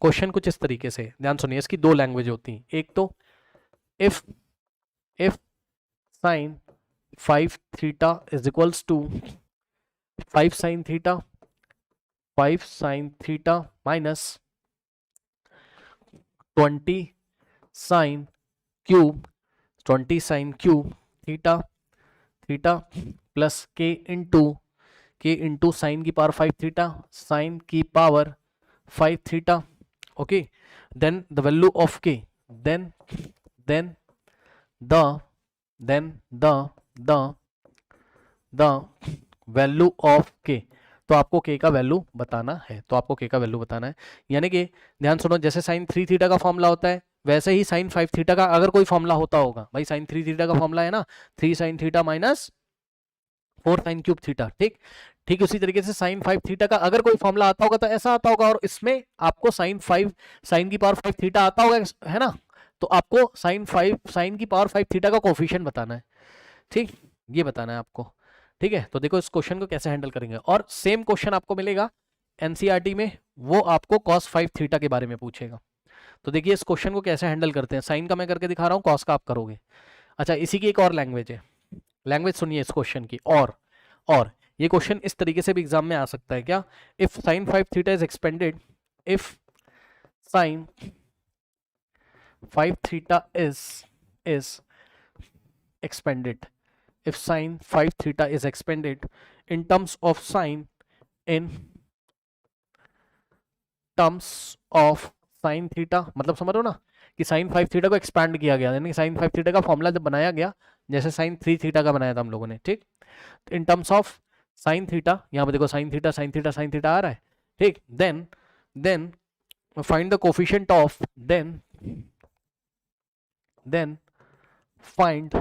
Question कुछ इस तरीके से, ध्यान सुनिए, इसकी दो लैंग्वेज होती हैं। एक तो if sine 5 theta is equals to 5 sine theta, 5 sine theta minus 20 sine cube, 20 sine cube theta, theta plus K into sine की पावर 5 थीटा, साइन की power 5 theta. Okay, then the value of K, then the value of K. तो आपको के का value बताना है, यानी कि ध्यान सुनो, जैसे साइन 3 थीटा का फॉर्मूला होता है वैसे ही साइन 5 थीटा का अगर कोई फॉर्मूला होता होगा, भाई साइन 3 थीटा का फॉर्मूला है ना 3 sine theta minus 4 sine cube theta, ठीक उसी तरीके से साइन 5 थीटा का अगर कोई फॉर्मूला आता होगा तो ऐसा आता होगा, और इसमें आपको साइन की पावर 5 थीटा आता होगा, है ना। तो आपको साइन की पावर 5 थीटा का कोफिशिएंट बताना है, ठीक, ये बताना है आपको। ठीक है, तो देखो इस क्वेश्चन को कैसे हैंडल करेंगे। और सेम क्वेश्चन आपको मिलेगा एनसीईआरटी में, वो आपको cos 5 थीटा के बारे में पूछेगा। तो देखिए इस क्वेश्चन को कैसे हैंडल करते हैं, साइन का मैं करके दिखा रहा हूँ, cos का आप करोगे। अच्छा, इसी की एक और लैंग्वेज है, लैंग्वेज सुनिए इस क्वेश्चन की। और ये क्वेश्चन इस तरीके से भी एग्जाम में आ सकता है क्या, if sine 5 theta is expanded, if sine 5 theta is expanded, if sin 5 theta is expanded in terms of sin, in terms of sin theta, मतलब समझ रहे हो ना कि sin 5 थीटा को एक्सपैंड किया गया, यानी sin 5 थीटा का फॉर्मूला जब बनाया गया जैसे sin 3 थीटा का बनाया था हम लोगों ने, ठीक। In terms of sin theta, यहाँ पे देखो sin थीटा आ रहा है, ठीक। Then find the coefficient of, then find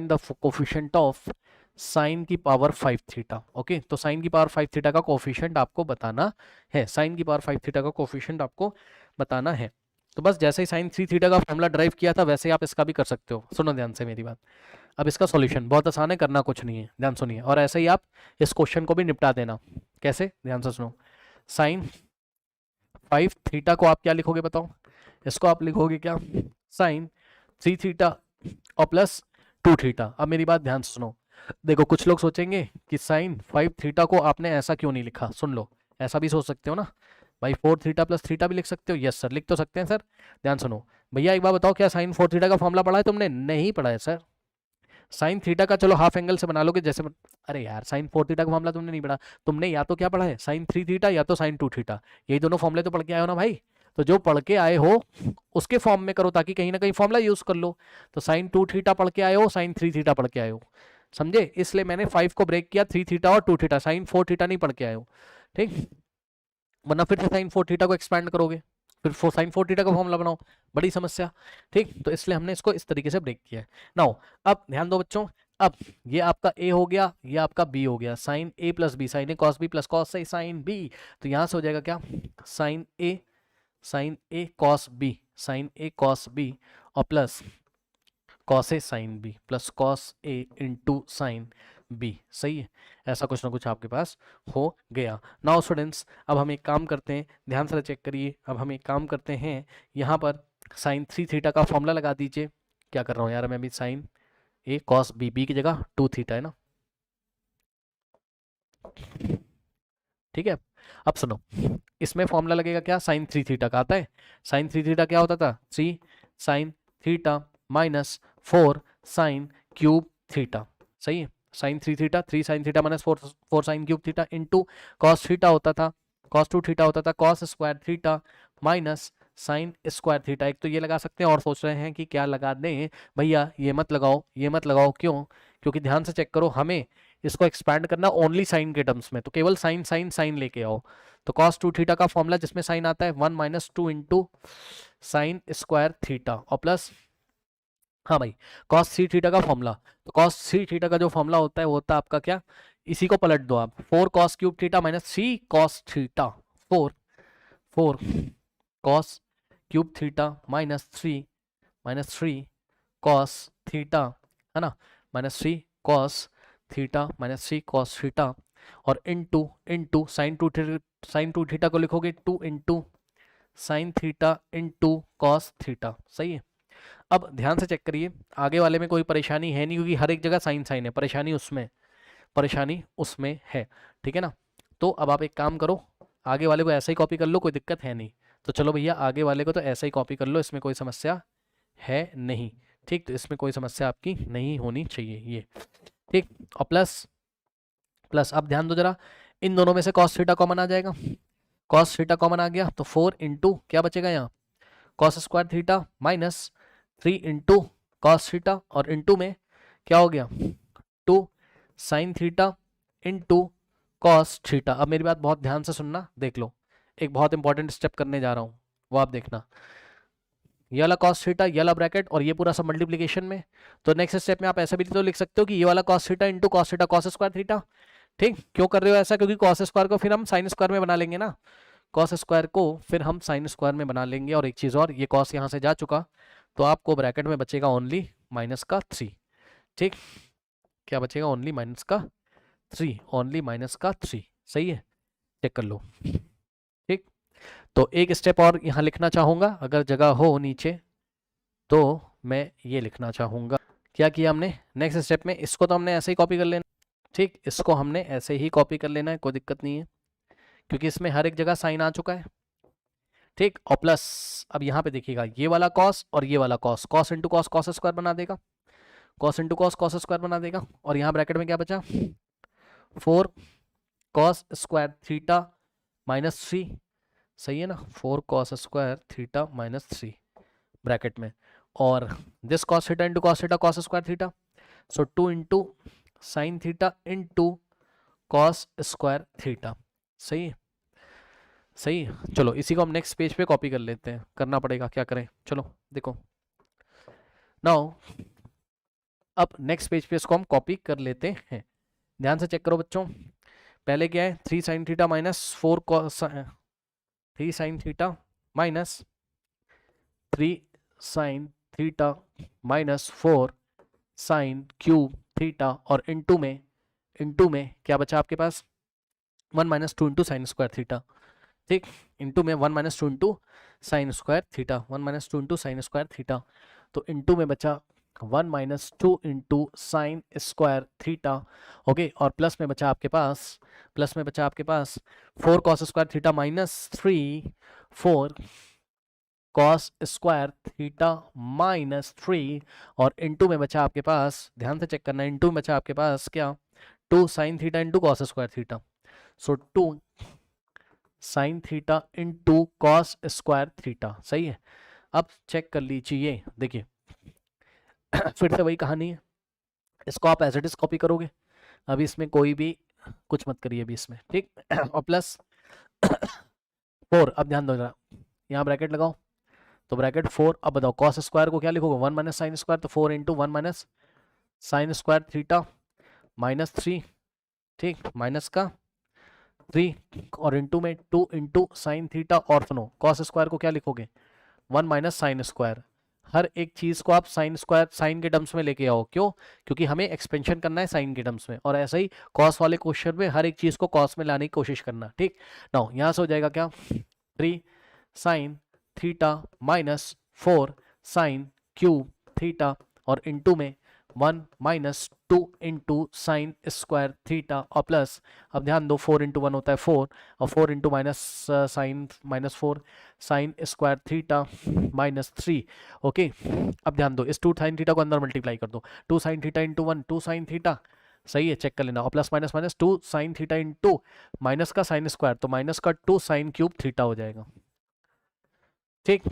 the coefficient of sine की पावर 5 थीटा। ओके, तो साइन की पावर 5 थीटा का कोफिशिएंट आपको बताना है, साइन की पावर 5 थीटा का कोफिशिएंट आपको बताना है। तो बस जैसे ही साइन 3 थीटा का फॉर्मूला ड्राइव किया था वैसे ही आप इसका भी कर सकते हो। सुनो ध्यान से मेरी बात, अब इसका सॉल्यूशन बहुत आसान है, करना कुछ नहीं है, ध्यान सुनिए। और ऐसे ही आप इस क्वेश्चन को भी निपटा देना। कैसे, ध्यान से सुनो। साइन 5 थीटा को आप क्या लिखोगे बताओ, इसको आप लिखोगे क्या, साइन 3 थीटा और प्लस 2 थीटा। अब मेरी बात ध्यान से सुनो, देखो कुछ लोग सोचेंगे कि साइन 5 थीटा को आपने ऐसा क्यों नहीं लिखा, सुन लो, ऐसा भी सोच सकते हो ना भाई, 4 थीटा प्लस थीटा भी लिख सकते हो। यस सर, लिख तो सकते हैं सर। ध्यान सुनो भैया, एक बार बताओ, क्या साइन 4 थीटा का फॉर्मूला पढ़ा है तुमने? नहीं पढ़ा है सर। साइन थीटा का चलो हाफ एंगल से बना लोगे जैसे, अरे यार साइन 4 थीटा का मामला तुमने नहीं पढ़ा, तुमने या तो क्या पढ़ा है साइन 3 थीटा या तो साइन 2 थीटा, यही दोनों फॉर्मूले तो पढ़ के आए हो ना भाई। तो जो पढ़ के आए हो उसके फॉर्म में करो ताकि कहीं ना कहीं फॉर्मूला यूज कर लो। तो साइन 2 थीटा पढ़ के आए हो, साइन 3 थीटा पढ़ के आए हो, समझे, इसलिए मैंने 5 को ब्रेक किया 3 थीटा और 2 थीटा, साइन 4 थीटा नहीं पढ़ के आए हो, ठीक। वरना फिर से साइन 4 थीटा को एक्सपैंड करोगे, फिर साइन 4 थीटा का फॉर्मूला बनाओ, बड़ी समस्या, ठीक। तो इसलिए हमने इसको इस तरीके से ब्रेक किया है। नाउ अब ध्यान दो बच्चों, अब ये आपका a हो गया, ये आपका b हो गया, sine a plus B, sine A cos B plus cos A sine b। तो यहां से हो जाएगा क्या, sine A cos B, sine A cos B और plus cos A sine B plus cos A into sine B. सही है, ऐसा कुछ ना कुछ आपके पास हो गया। नाउ स्टूडेंट्स, अब हम एक काम करते हैं, ध्यान से चेक करिए, अब हम एक काम करते हैं, यहाँ पर साइन 3 थीटा का फॉर्मूला लगा दीजिए। क्या कर रहा हूँ यार मैं अभी, sign A cos B, B की जगह 2 थीटा है ना, ठीक है। अब सुनो, इसमें फॉर्मूला लगेगा क्या, साइन 3 थीटा का आता है, साइन 3 थीटा क्या होता था, 3 sine theta minus 4 sine cube theta. सही है, sine 3 theta, 3 sine theta minus 4 sine cube theta into cos theta होता था, कॉस 2 थीटा होता था, cos square theta minus sine square theta. एक तो ये लगा सकते हैं, और सोच रहे हैं कि क्या लगा दें भैया, ये मत लगाओ, ये मत लगाओ, क्यों, क्योंकि ध्यान से चेक करो, हमें इसको एक्सपैंड करना ओनली साइन के टर्म्स में, तो केवल साइन साइन साइन लेके आओ। तो कॉस 2 थीटा का फॉर्मूला जिसमें साइन आता है 1 minus 2 into sine square theta और प्लस, हाँ भाई, कॉस 3 थीटा का फॉर्मूला। तो कॉस 3 थीटा का जो फॉर्मूला होता है वो होता है आपका क्या, इसी को पलट दो आप, 4 cos cube theta minus 3 cos theta, 4 cos cube theta minus 3 cos theta, है ना, minus 3 cos theta minus 3 cos theta और इंटू साइन टू थीटा को लिखोगे 2 into sine theta into cos theta. सही है। अब ध्यान से चेक करिए, आगे वाले में कोई परेशानी है नहीं क्योंकि हर एक जगह साइन साइन है, परेशानी उसमें है। ठीक है ना। तो अब आप एक काम करो, आगे वाले को ऐसा ही कॉपी कर लो, कोई दिक्कत है नहीं। तो चलो भैया आगे वाले को तो ऐसा ही कॉपी कर लो, इसमें कोई समस्या है नहीं। ठीक, तो इसमें कोई समस्या आपकी नहीं होनी चाहिए ये। ठीक, और प्लस प्लस अब ध्यान दो जरा, इन दोनों में से कॉस थीटा कॉमन आ जाएगा, कॉस थीटा कॉमन आ गया तो 4 इंटू क्या बचेगा यहाँ, cos square theta minus 3 into cos theta और इंटू में क्या हो गया 2 sine theta into cos theta. अब मेरी बात बहुत ध्यान से सुनना, देख लो एक बहुत इंपॉर्टेंट स्टेप करने जा रहा हूँ, वो आप देखना। ये वाला कॉस थीटा, ये वाला ब्रैकेट और ये पूरा सब मल्टीप्लिकेशन में। तो नेक्स्ट स्टेप में आप ऐसा भी तो लिख सकते हो कि ये वाला cos theta into cos theta cos square theta. ठीक, क्यों कर रहे हो ऐसा, क्योंकि कॉस स्क्वायर को फिर हम साइन स्क्वायर में बना लेंगे ना, कॉस स्क्वायर को फिर हम साइन स्क्वायर में बना लेंगे। और एक चीज़ और, ये कॉस यहाँ से जा चुका तो आपको ब्रैकेट में बचेगा ओनली माइनस का 3। ठीक, क्या बचेगा, ओनली माइनस का 3, ओनली माइनस का 3। सही है, चेक कर लो। ठीक, तो एक स्टेप और यहाँ लिखना चाहूँगा, अगर जगह हो नीचे तो मैं ये लिखना चाहूँगा। क्या किया हमने नेक्स्ट स्टेप में, इसको तो हमने ऐसे ही कॉपी कर लेना। ठीक, इसको हमने ऐसे ही कॉपी कर लेना है, कोई दिक्कत नहीं है क्योंकि इसमें हर एक जगह साइन आ चुका है। ठीक, और प्लस अब यहाँ पे देखिएगा ये वाला कॉस और ये वाला cos, cos into cos cos square बना देगा, cos into cos cos square बना देगा। और यहाँ ब्रैकेट में क्या बचा 4 कॉस स्क्वायर थीटा माइनस 3। सही है ना, 4 cos square theta minus 3 bracket में, और this cos theta into cos theta cos square theta, so 2 into sine theta into cos square theta. सही है, सही है। चलो इसी को हम नेक्स्ट पेज पे कॉपी कर लेते हैं, करना पड़ेगा, क्या करें। चलो देखो नाउ, अब नेक्स्ट पेज पे इसको हम कॉपी कर लेते हैं। ध्यान से चेक करो बच्चों, पहले क्या है 3 sine theta minus 4 cos, 3 sine theta minus 3 sine theta minus 4 sine cube theta और इंटू में क्या बचा आपके पास 1 minus 2 into sine square theta. ठीक, इंटू में 1 minus 2 into sine square theta, 1 minus 2 into sine square theta, तो इंटू में बचा 1 minus 2 into sine square theta. Okay, और प्लस में बचा आपके पास 4 cos square theta minus 3 4 cos square theta minus 3 और इंटू में बचा आपके पास, ध्यान से चेक करना, इंटू में बचा आपके पास क्या 2 sine theta into cos square theta, so 2 sine theta into cos square theta. सही है, अब चेक कर लीजिए, देखिए फिर से वही कहानी है, इसको आप एज इट इज कॉपी करोगे, अभी इसमें कोई भी कुछ मत करिए अभी इसमें। ठीक, और प्लस 4, अब ध्यान दो जरा, यहाँ ब्रैकेट लगाओ तो ब्रैकेट 4, अब बताओ कॉस स्क्वायर को क्या लिखोगे 1 माइनस साइन स्क्वायर, तो 4 into 1 minus sine square theta minus 3। ठीक, माइनस का 3 और इंटू में 2 इंटू साइन थीटा, और सुनो कॉस स्क्वायर को क्या लिखोगे 1 माइनस साइन स्क्वायर। हर एक चीज को आप साइन स्क्वायर साइन के टर्म्स में लेके आओ, क्यों, क्योंकि हमें एक्सपेंशन करना है साइन के टर्म्स में, और ऐसा ही कॉस वाले क्वेश्चन में हर एक चीज को कॉस में लाने की कोशिश करना। ठीक, नाउ यहां से हो जाएगा क्या 3 sine theta minus 4 sine cube theta और इंटू में 1 minus 2 into sine square theta और प्लस, अब ध्यान दो 4 इंटू 1 होता है 4 और 4 into minus sine minus 4 sine square theta minus 3। Okay, अब ध्यान दो इस 2 साइन थीटा को अंदर मल्टीप्लाई कर दो, 2 sine theta into 1 2 sine theta. सही है, चेक कर लेना, और plus minus minus 2 sine theta into minus का साइन स्क्वायर, तो माइनस का 2 साइन क्यूब थीटा हो जाएगा। ठीक,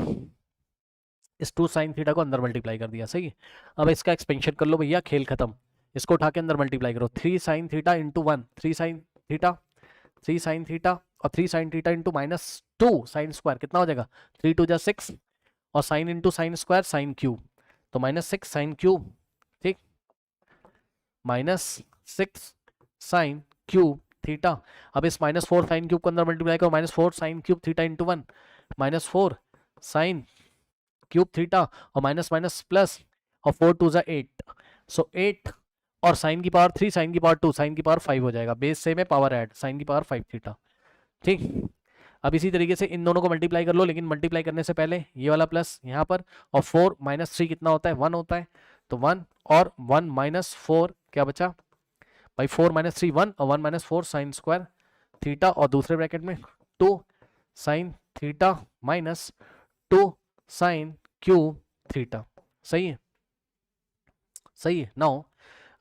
इस 2 साइन थीटा को अंदर मल्टीप्लाई कर दिया। सही है, अब इसका एक्सपेंशन कर लो भैया, खेल खत्म, इसको उठा के अंदर मल्टीप्लाई करो, 3 sine theta into 1 3 sine theta 3 sine theta और 3 sine theta into minus 2 sine square, कितना हो जाएगा 3 2 जा 6 और sine into sine square sine cube, तो माइनस 6 साइन क्यूब। ठीक, माइनस 6 साइन क्यूब थीटा, अब इस माइनस 4 साइन क्यूब को अंदर मल्टीप्लाई करो, minus 4 sine cube theta into 1 minus 4 sine cube theta और माइनस माइनस प्लस और 4 2 जा 8, सो 8 और साइन की पावर 3, साइन की पावर 2, साइन की पावर 5 हो जाएगा। बेस से में पावर ऐड, साइन की पावर 5 थीटा। ठीक, अब इसी तरीके से इन दोनों को मल्टीप्लाई कर लो, लेकिन मल्टीप्लाई करने से पहले ये वाला प्लस यहाँ पर, और 4 माइनस 3 कितना होता है, 1 होता है, तो 1 और 1 माइनस 4 क्या बचा भाई, 4 माइनस 3 1, और 1 माइनस 4 साइन स्क्वायर थीटा, और दूसरे ब्रैकेट में 2 sine theta minus 2 sign cube theta. सही है, सही है। नाउ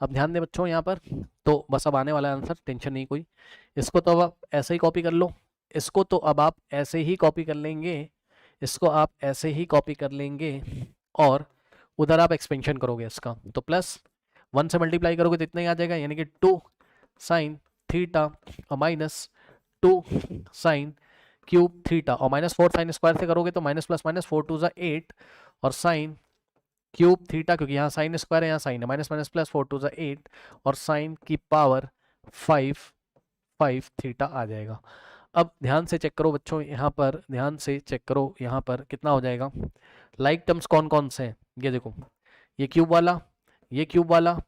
अब ध्यान दें बच्चों यहाँ पर, तो बस अब आने वाला आंसर, टेंशन नहीं कोई। इसको तो अब आप ऐसे ही कॉपी कर लो, इसको तो अब आप ऐसे ही कॉपी कर लेंगे, इसको आप ऐसे ही कॉपी कर लेंगे, और उधर आप एक्सपेंशन करोगे इसका, तो प्लस 1 से मल्टीप्लाई करोगे तो इतना ही आ जाएगा, यानी कि 2 साइन थीटा और माइनस 2 साइन क्यूब थीटा, और माइनस 4 साइन स्क्वायर से करोगे तो माइनस प्लस माइनस 4 2 8, और साइन क्यूब थीटा, क्योंकि यहाँ साइन स्क्वायर है, यहाँ साइन है, माइनस माइनस प्लस 4 2 8, और साइन की पावर 5 थीटा आ जाएगा। अब ध्यान से चेक करो बच्चों, यहाँ पर ध्यान से चेक करो, यहाँ पर कितना हो जाएगा। लाइक टर्म्स कौन कौन से हैं, ये देखो, ये क्यूब वाला, ये क्यूब वाला,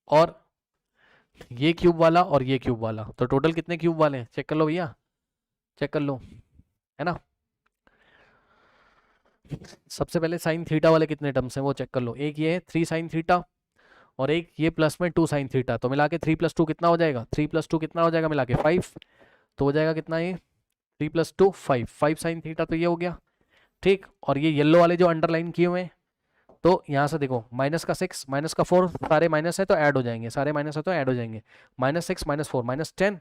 और ये क्यूब वाला, और ये क्यूब वाला, तो टोटल कितने क्यूब वाले हैं, चेक कर लो भैया, चेक कर लो, है ना। सबसे पहले साइन थीटा वाले कितने टर्म्स हैं वो चेक कर लो, एक ये है 3 साइन थीटा, और एक ये प्लस में 2 साइन थीटा, तो मिला के 3 + 2 कितना हो जाएगा, 3 + 2 कितना हो जाएगा मिला के 5, तो हो जाएगा कितना ये 3 + 2 5 साइन थीटा, तो ये हो गया। ठीक, और ये येलो वाले जो अंडरलाइन किए हुए हैं, तो यहाँ से देखो माइनस का 6 माइनस का 4, सारे माइनस है तो ऐड हो जाएंगे, सारे माइनस है तो ऐड हो जाएंगे, -6 -4 -10,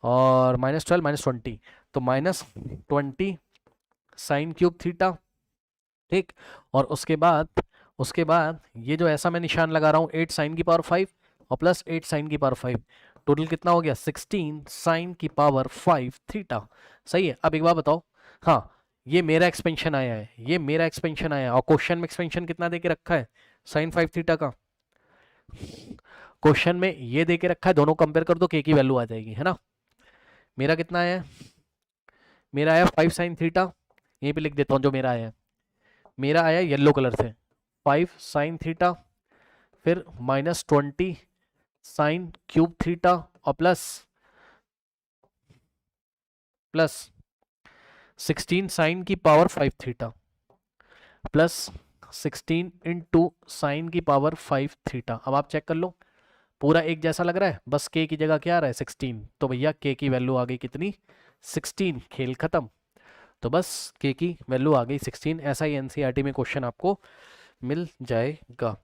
और -12 -20, तो -20 साइन क्यूब थीटा। ठीक, और उसके बाद ये जो ऐसा मैं निशान लगा रहा हूँ 8 साइन की पावर 5 और प्लस 8 साइन की पावर 5, टोटल कितना हो गया 16 साइन की पावर 5 थीटा। सही है। अब एक बात बताओ, हाँ ये मेरा एक्सपेंशन आया है, ये मेरा एक्सपेंशन आया है, और क्वेश्चन में एक्सपेंशन कितना दे के रखा है साइन 5 थीटा का, क्वेश्चन में ये दे के रखा है, दोनों कंपेयर कर दो, के की वैल्यू आ जाएगी, है ना। मेरा कितना आया है, मेरा आया 5 साइन थीटा, यहीं पे लिख देता हूँ जो मेरा आया है, मेरा आया येलो कलर से 5 साइन थीटा, फिर -20 साइन क्यूब थीटा, और प्लस 16 साइन की power 5 theta, plus 16 into sine की पावर 5 थीटा। अब आप चेक कर लो, पूरा एक जैसा लग रहा है, बस के की जगह क्या आ रहा है 16, तो भैया के की वैल्यू आ गई कितनी 16, खेल खत्म। तो बस के की वैल्यू आ गई 16, ऐसा ही एनसीईआरटी में क्वेश्चन आपको मिल जाएगा।